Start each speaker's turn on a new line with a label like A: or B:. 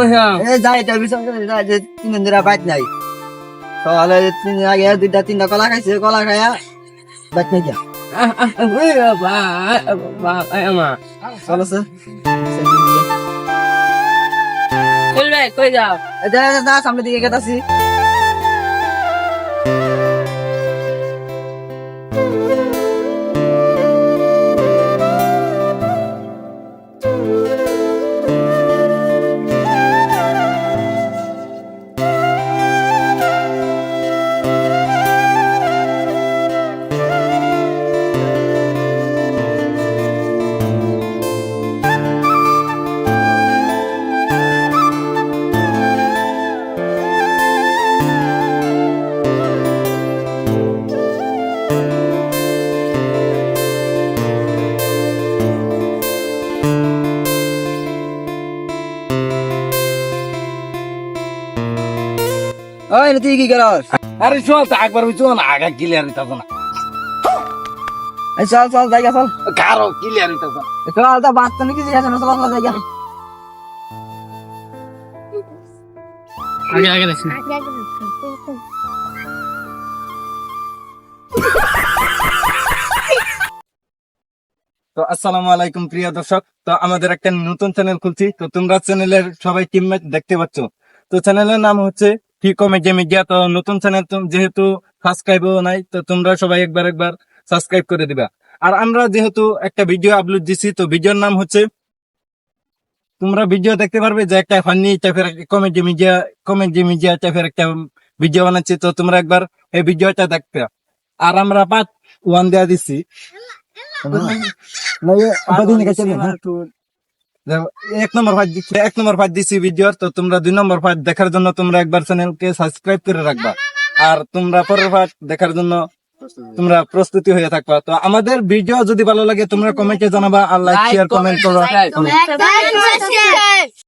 A: এই যাই এটা বিচার করে যাই যে 3 দিন ধরে বাইট নাই তাহলে 3 দিন আগে 2-3টা কলা খাইছে কলা খায়া বাইট নাই গিয়া চলো স্যার
B: কই যাও?
A: এটা না সামনের দিকে গেতাছি ওই তুই কি করস
C: আরে চল তো একবার চল না আগা ক্লিয়ার হইতাছ না
A: এই চল চল জায়গা চল
C: কারো ক্লিয়ার হইতাছ না
A: চল তা বাচ্চা নাকি জিজ্ঞাসা না চল জায়গা
B: আগে দেখছি।
C: তো আসসালামু আলাইকুম প্রিয় দর্শক, তো আমাদের একটা নতুন চ্যানেল খুলছি, তো তোমরা চ্যানেলের সবাই টিমমেট দেখতে পাচ্ছ। তো চ্যানেলের নাম হচ্ছে ফি কমেডি মিডিয়া। তো নতুন চ্যানেল যেহেতু সাবস্ক্রাইবও নাই, তো তোমরা সবাই একবার সাবস্ক্রাইব করে দিবা। আর আমরা যেহেতু একটা ভিডিও আপলোড দিছি, তো ভিডিওর নাম হচ্ছে, তোমরা ভিডিও দেখতে পারবে যে একটা ফানি টাইপের কমেডি মিডিয়া টাইপের একটা ভিডিও বানাচ্ছি, তো তোমরা একবার এই ভিডিওটা দেখবে। আর আমরা পার্ট 1 দেয়া দিচ্ছি, এক নম্বর পার্ট দিচ্ছি ভিডিওর। তো তোমরা 2 নম্বর পার্ট দেখার জন্য তোমরা একবার চ্যানেলকে সাবস্ক্রাইব করে রাখবা। আর তোমরা পরের পার্ট দেখার জন্য তোমরা প্রস্তুতি হয়ে থাকবা। তো আমাদের ভিডিও যদি ভালো লাগে তোমরা কমেন্টে জানাবা, আর লাইক শেয়ার কমেন্ট করো।